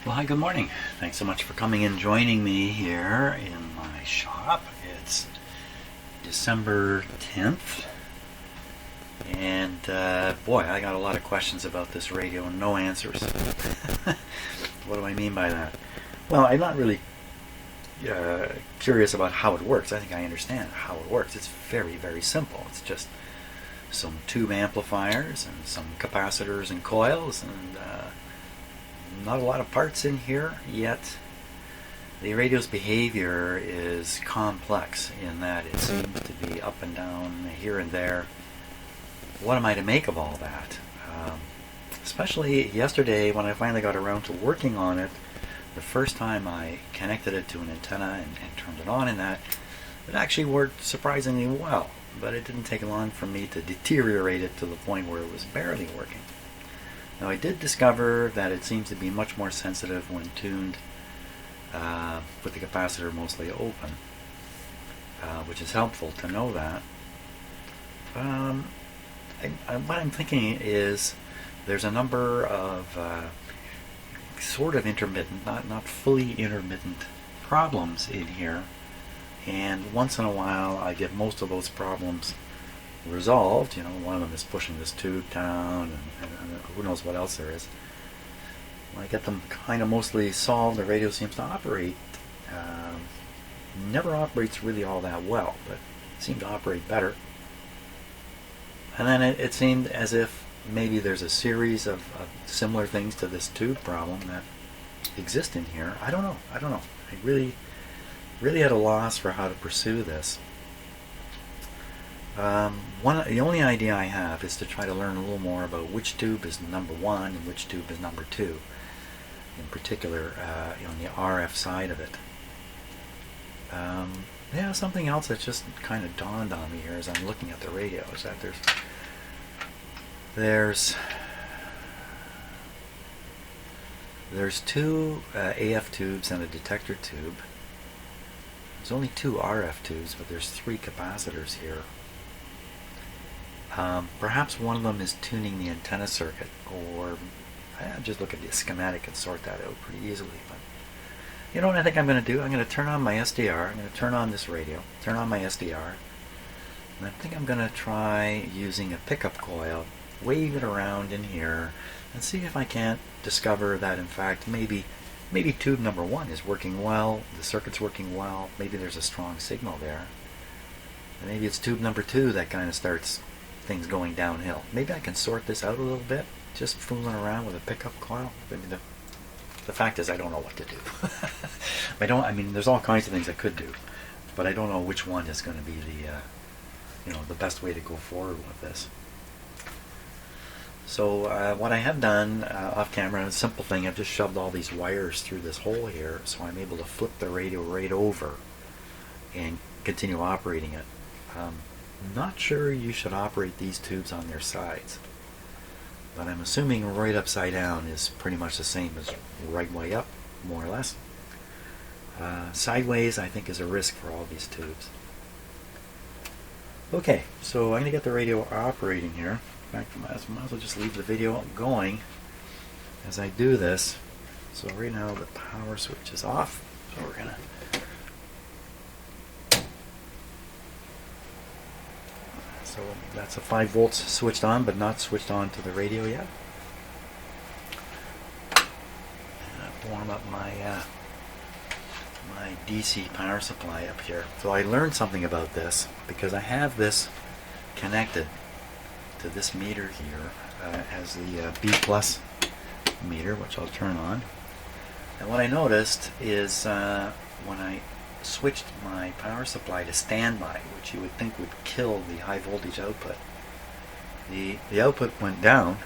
Well, hi, good morning. Thanks so much for coming and joining me here in my shop. It's December 10th, and boy, I got a lot of questions about this radio and no answers. What do I mean by that? Well, I'm not really curious about how it works. I think I understand how it works. It's very, very simple. It's just some tube amplifiers and some capacitors and coils, and not a lot of parts in here, yet the radio's behavior is complex in that it seems to be up and down here and there. What am I to make of all that? Especially yesterday when I finally got around to working on it, the first time I connected it to an antenna and turned it on, and that it actually worked surprisingly well, but it didn't take long for me to deteriorate it to the point where it was barely working. Now, I did discover that it seems to be much more sensitive when tuned with the capacitor mostly open, which is helpful to know that. What I'm thinking is there's a number of sort of intermittent, not fully intermittent problems in here, and once in a while I get most of those problems resolved. One of them is pushing this tube down, and who knows what else there is. When I get them kind of mostly solved, the radio seems to operate. Never operates really all that well, but it seemed to operate better. And then it seemed as if maybe there's a series of similar things to this tube problem that exist in here. I don't know. I really at a loss for how to pursue this. The only idea I have is to try to learn a little more about which tube is number one and which tube is number two, in particular on the RF side of it. Something else that just kind of dawned on me here as I'm looking at the radio is that there's two AF tubes and a detector tube. There's only two RF tubes, but there's three capacitors here. Perhaps one of them is tuning the antenna circuit, or I'll just look at the schematic and sort that out pretty easily. But you know what I think I'm going to do? I'm going to turn on my SDR. I'm going to turn on this radio, turn on my SDR, and I think I'm going to try using a pickup coil, wave it around in here, and see if I can't discover that in fact maybe tube number one is working well, the circuit's working well, maybe there's a strong signal there, and maybe it's tube number two that kind of starts things going downhill. Maybe I can sort this out a little bit, just fooling around with a pickup coil. I mean, the fact is I don't know what to do. There's all kinds of things I could do, but I don't know which one is going to be the best way to go forward with this. So what I have done off camera, a simple thing, I've just shoved all these wires through this hole here, so I'm able to flip the radio right over and continue operating it. Not sure you should operate these tubes on their sides, but I'm assuming right upside down is pretty much the same as right way up, more or less. Sideways I think is a risk for all these tubes. Okay, so I'm going to get the radio operating here. In fact, I might as well just leave the video going as I do this. So right now the power switch is off, so we're going to So that's a 5 volts switched on, but not switched on to the radio yet. And warm up my my DC power supply up here. So I learned something about this because I have this connected to this meter here as the B plus meter, which I'll turn on. And what I noticed is when I switched my power supply to standby, which you would think would kill the high voltage output, the output went down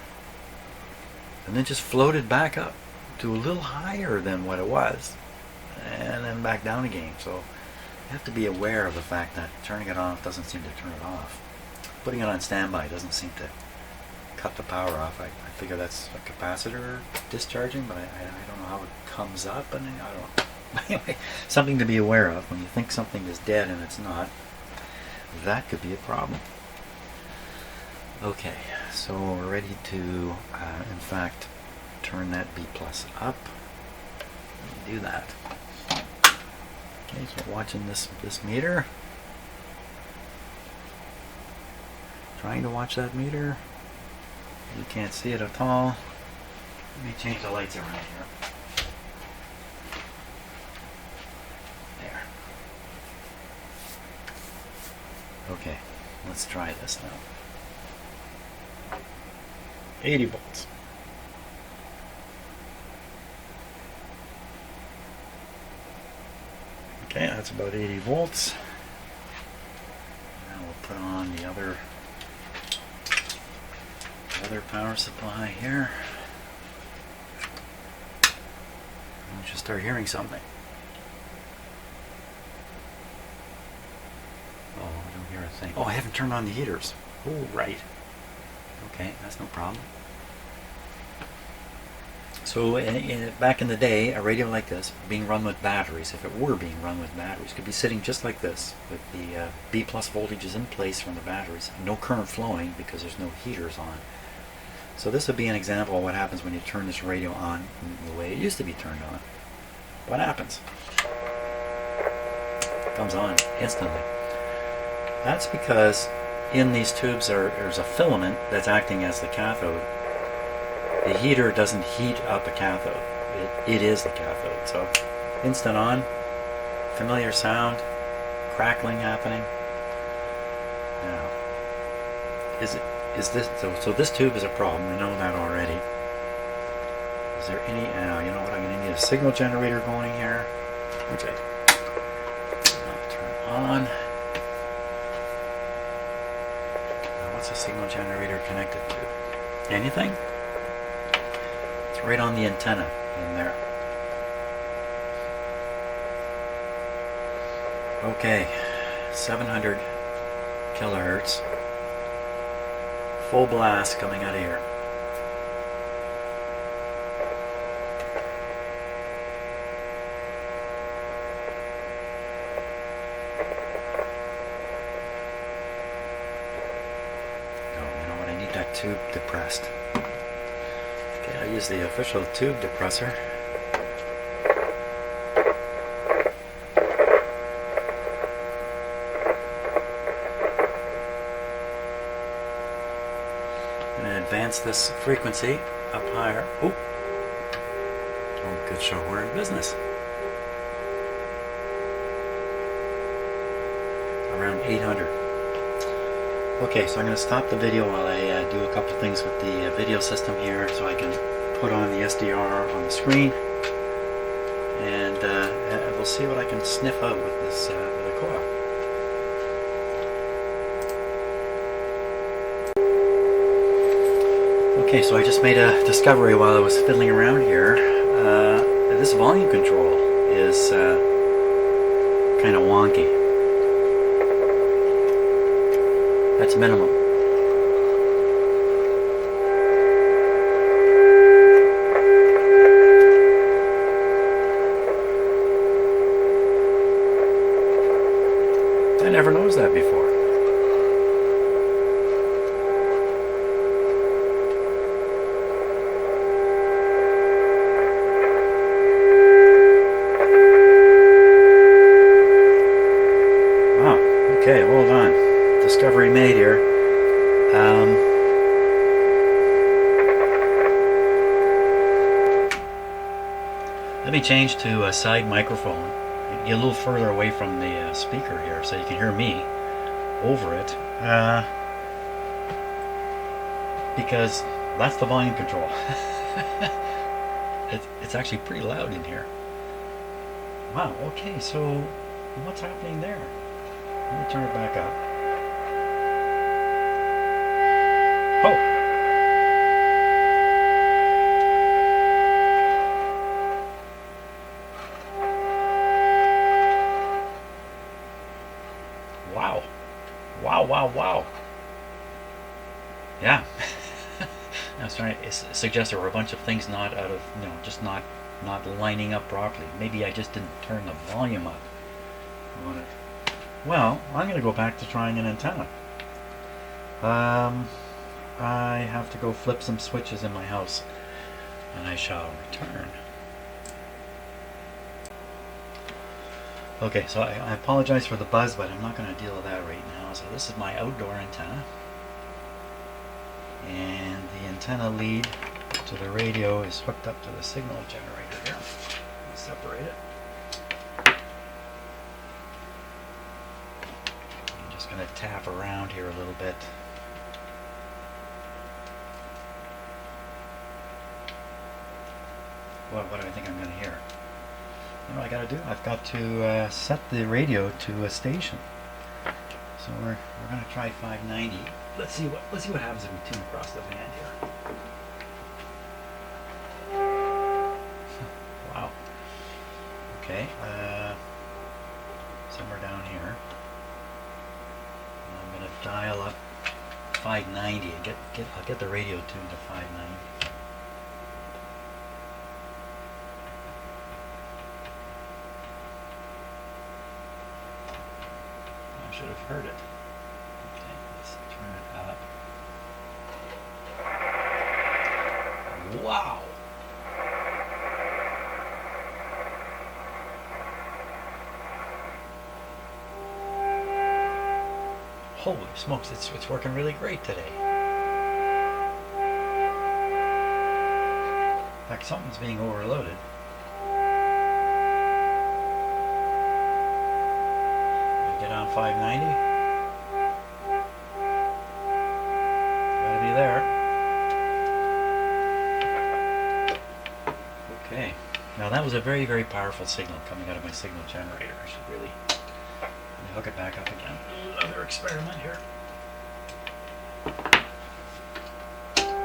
and then just floated back up to a little higher than what it was, and then back down again. So you have to be aware of the fact that turning it off doesn't seem to turn it off. Putting it on standby doesn't seem to cut the power off. I figure that's a capacitor discharging, but I don't know how it comes up, and I don't know. Anyway, something to be aware of. When you think something is dead and it's not, that could be a problem. Okay, so we're ready to, in fact, turn that B plus up. do that. Okay, so we're watching this meter. Trying to watch that meter. You can't see it at all. Let me change the lights around here. There. Okay, let's try this now. 80 volts. Okay, that's about 80 volts. Now we'll put on the other power supply here. We should start hearing something. Oh, I don't hear a thing. Oh, I haven't turned on the heaters. Oh, right. Okay, that's no problem. So back in the day, a radio like this, being run with batteries, if it were being run with batteries, could be sitting just like this, with the B plus voltages in place from the batteries, no current flowing because there's no heaters on. So this would be an example of what happens when you turn this radio on the way it used to be turned on. What happens? It comes on instantly. That's because in these tubes there's a filament that's acting as the cathode. The heater doesn't heat up a cathode. It is the cathode. So instant on, familiar sound, crackling happening. Now, is this so this tube is a problem. We know that already. Is there any? You know what? I'm going to need a signal generator going here, which I'll turn on. Now, what's a signal generator connected to? Anything? It's right on the antenna in there. Okay, 700 kilohertz. Full blast coming out of here. Oh, you know what? I need that tube depressed. Okay, I'll use the official tube depressor. Advance this frequency up higher. Oh, good show we're in business. Around 800. Okay, so I'm going to stop the video while I do a couple things with the video system here, so I can put on the SDR on the screen, and we'll see what I can sniff out with this with the coil. Okay, so I just made a discovery while I was fiddling around here. This volume control is kind of wonky. That's minimum. I never noticed that before. Okay, hold on. Discovery made here. Let me change to a side microphone. Get a little further away from the speaker here so you can hear me over it. Because that's the volume control. It's actually pretty loud in here. Wow, okay, so what's happening there? Let me turn it back up. Oh! Wow. Wow, wow, wow. Yeah. I was trying to suggest there were a bunch of things not out of, just not lining up properly. Maybe I just didn't turn the volume up on it. Well, I'm going to go back to trying an antenna. I have to go flip some switches in my house, and I shall return. Okay, so I apologize for the buzz, but I'm not going to deal with that right now. So this is my outdoor antenna. And the antenna lead to the radio is hooked up to the signal generator here. Let me separate it. I'm just going to tap around here a little bit. What do I think I'm going to hear? You know what I got to do? I've got to set the radio to a station. So we're going to try 590. Let's see what happens if we tune across the band here. Wow. Okay. Somewhere down here. I'm going to dial up 590 and I'll get the radio tuned to 590. Should have heard it. Okay, let's turn it up. Wow! Holy smokes, it's working really great today. In fact, something's being overloaded. Get on 590. Gotta be there. Okay. Now that was a very, very powerful signal coming out of my signal generator. I should really hook it back up again. Another experiment here. Okay,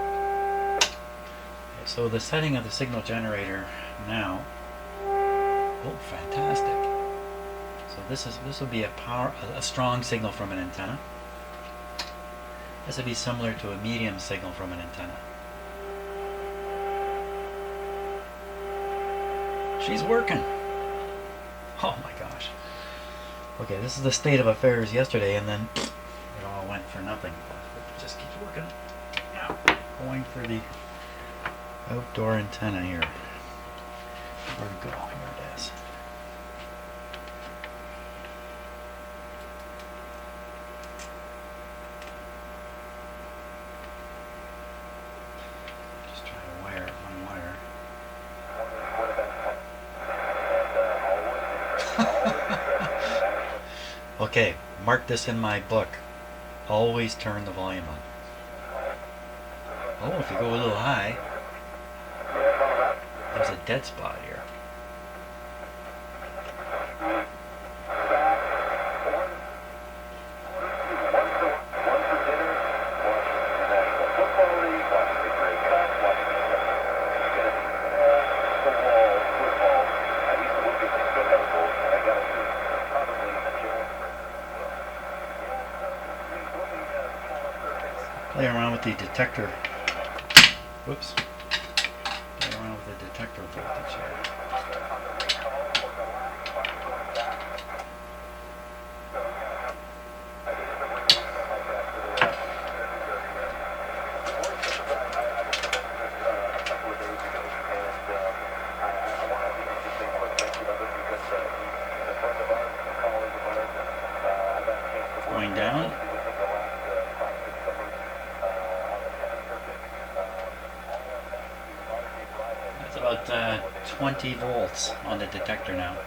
so the setting of the signal generator now. Oh, fantastic. So this will be a strong signal from an antenna. This would be similar to a medium signal from an antenna. She's working. Oh my gosh. Okay, this is the state of affairs yesterday, and then it all went for nothing. It just keeps working. Now, going for the outdoor antenna here. Where'd it go? Here it is. Okay, mark this in my book. Always turn the volume up. Oh, if you go a little high, there's a dead spot here. Play around with the detector. Whoops. Play around with the detector voltage here. Going down. About 20 volts on the detector now.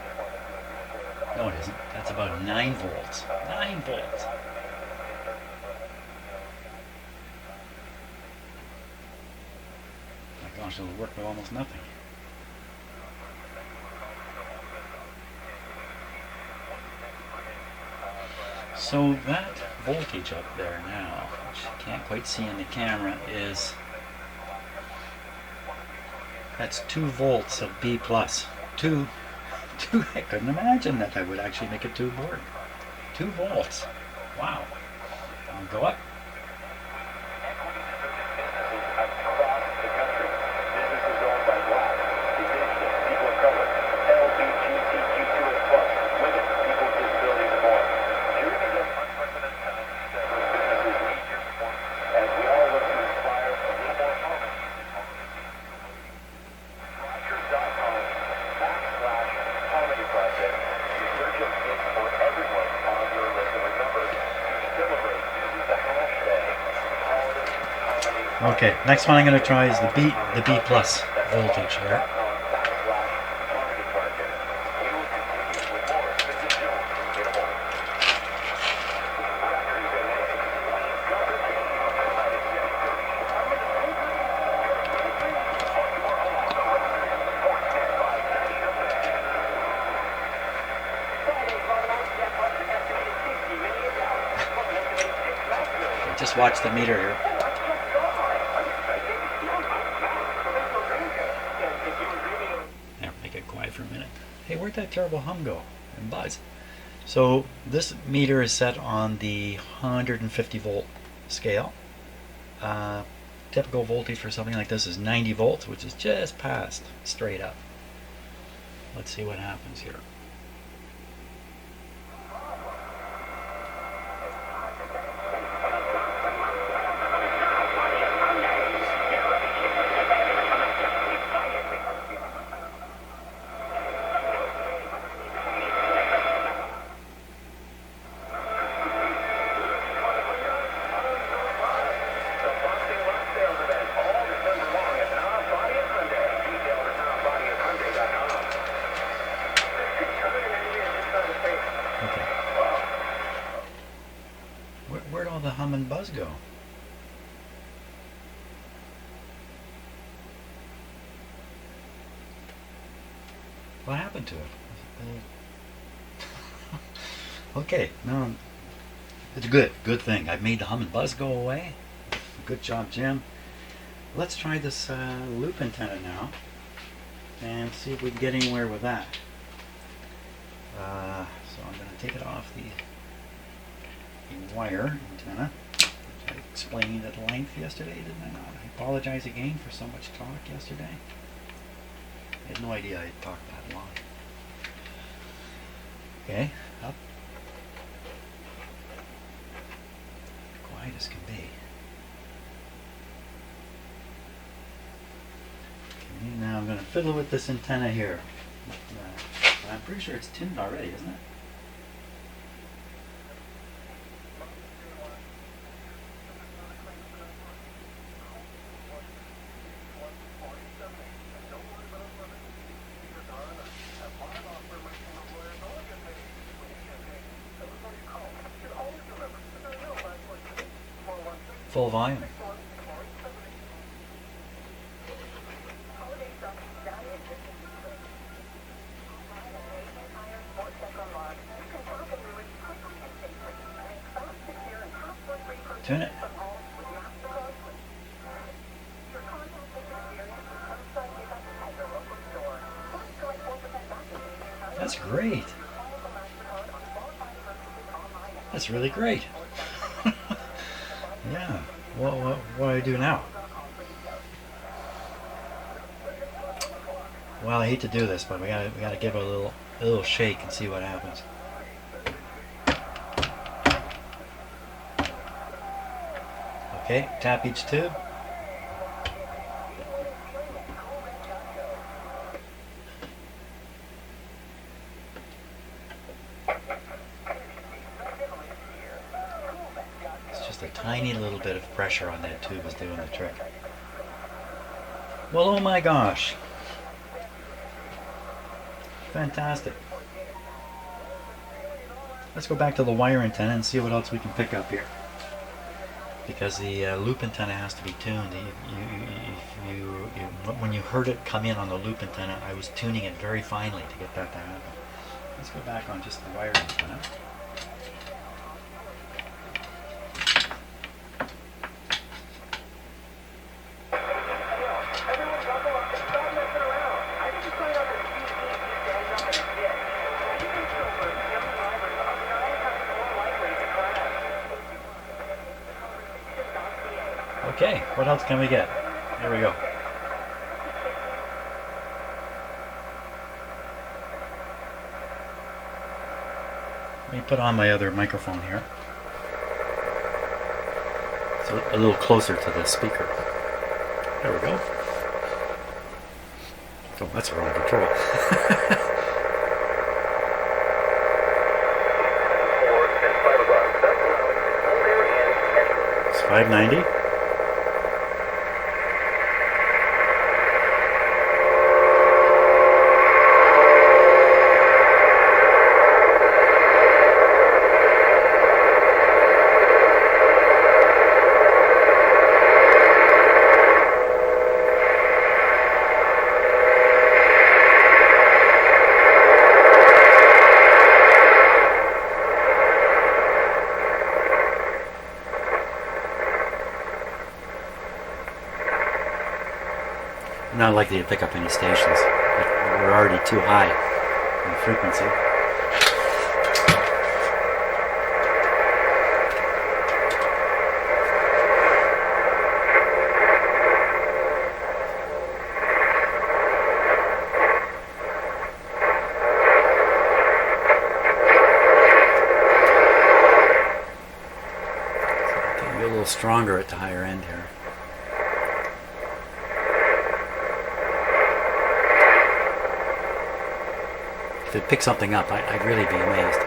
No, it isn't. That's about 9 volts. 9 volts. My gosh, it'll work with almost nothing. So that voltage up there now, which you can't quite see in the camera, is that's 2 volts of B+. I couldn't imagine that I would actually make a tube work. 2 volts. Wow. I'll go up. Okay, next one I'm going to try is the B plus voltage here. Just watch the meter here. There, make it quiet for a minute. Hey, where'd that terrible hum go and buzz? So this meter is set on the 150 volt scale. Typical voltage for something like this is 90 volts, which is just past straight up. Let's see what happens here. Where'd all the hum and buzz go? What happened to it? Okay, no, it's a good thing. I've made the hum and buzz go away. Good job, Jim. Let's try this loop antenna now and see if we can get anywhere with that. So I'm going to take it off the wire antenna. I explained at length yesterday, didn't I not? I apologize again for so much talk yesterday. I had no idea I'd talked that long. Okay, up. Quiet as can be. Okay, now I'm going to fiddle with this antenna here. I'm pretty sure it's tuned already, isn't it? Full volume. Tune it. That's great. That's really great. Yeah. Well, what do I do now? Well, I hate to do this, but we gotta give it a little shake and see what happens. Okay, tap each tube. Just a tiny little bit of pressure on that tube is doing the trick. Well, oh my gosh. Fantastic. Let's go back to the wire antenna and see what else we can pick up here. Because the loop antenna has to be tuned. When you heard it come in on the loop antenna, I was tuning it very finely to get that to happen. Let's go back on just the wire antenna. Okay, what else can we get? Here we go. Let me put on my other microphone here. So a little closer to the speaker. There we go. Oh, that's wrong control. It's 590. likely to pick up any stations. We're already too high in frequency. A little stronger at the higher end here. If it picks something up, I'd really be amazed.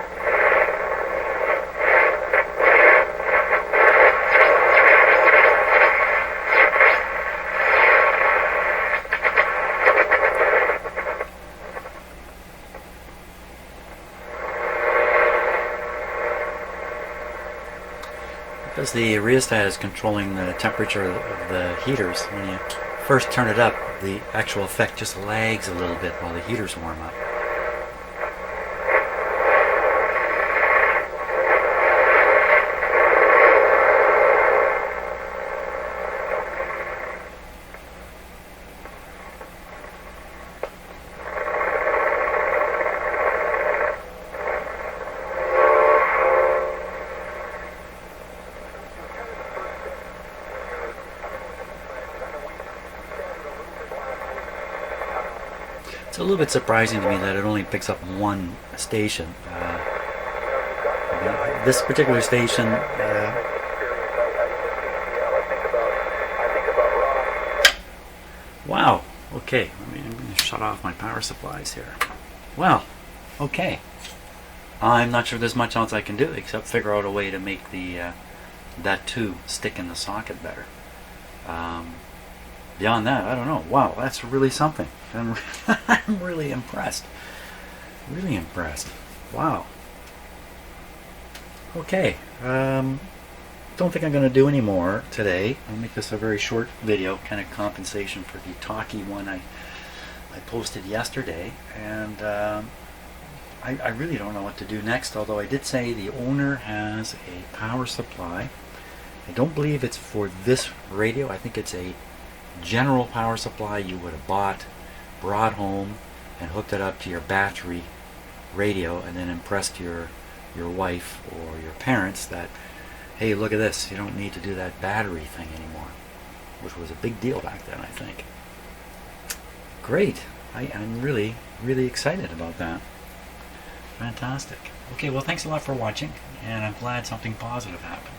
Because the rheostat is controlling the temperature of the heaters, when you first turn it up, the actual effect just lags a little bit while the heaters warm up. It's a little bit surprising to me that it only picks up one station. This particular station, wow, okay, I'm going to shut off my power supplies here. Well, okay, I'm not sure there's much else I can do except figure out a way to make the that tube stick in the socket better. Beyond that, I don't know. Wow, that's really something. I'm really impressed. Really impressed. Wow. Okay. Don't think I'm going to do any more today. I'll make this a very short video, kind of compensation for the talky one I posted yesterday. And I really don't know what to do next, although I did say the owner has a power supply. I don't believe it's for this radio. I think it's a general power supply you would have brought home and hooked it up to your battery radio, and then impressed your wife or your parents that, hey, look at this, you don't need to do that battery thing anymore, which was a big deal back then, I think. Great. I'm really excited about that. Fantastic. Okay, well, thanks a lot for watching, and I'm glad something positive happened.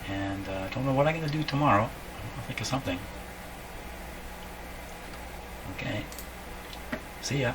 And I don't know what I'm going to do tomorrow. I'll think of something. Okay. See ya.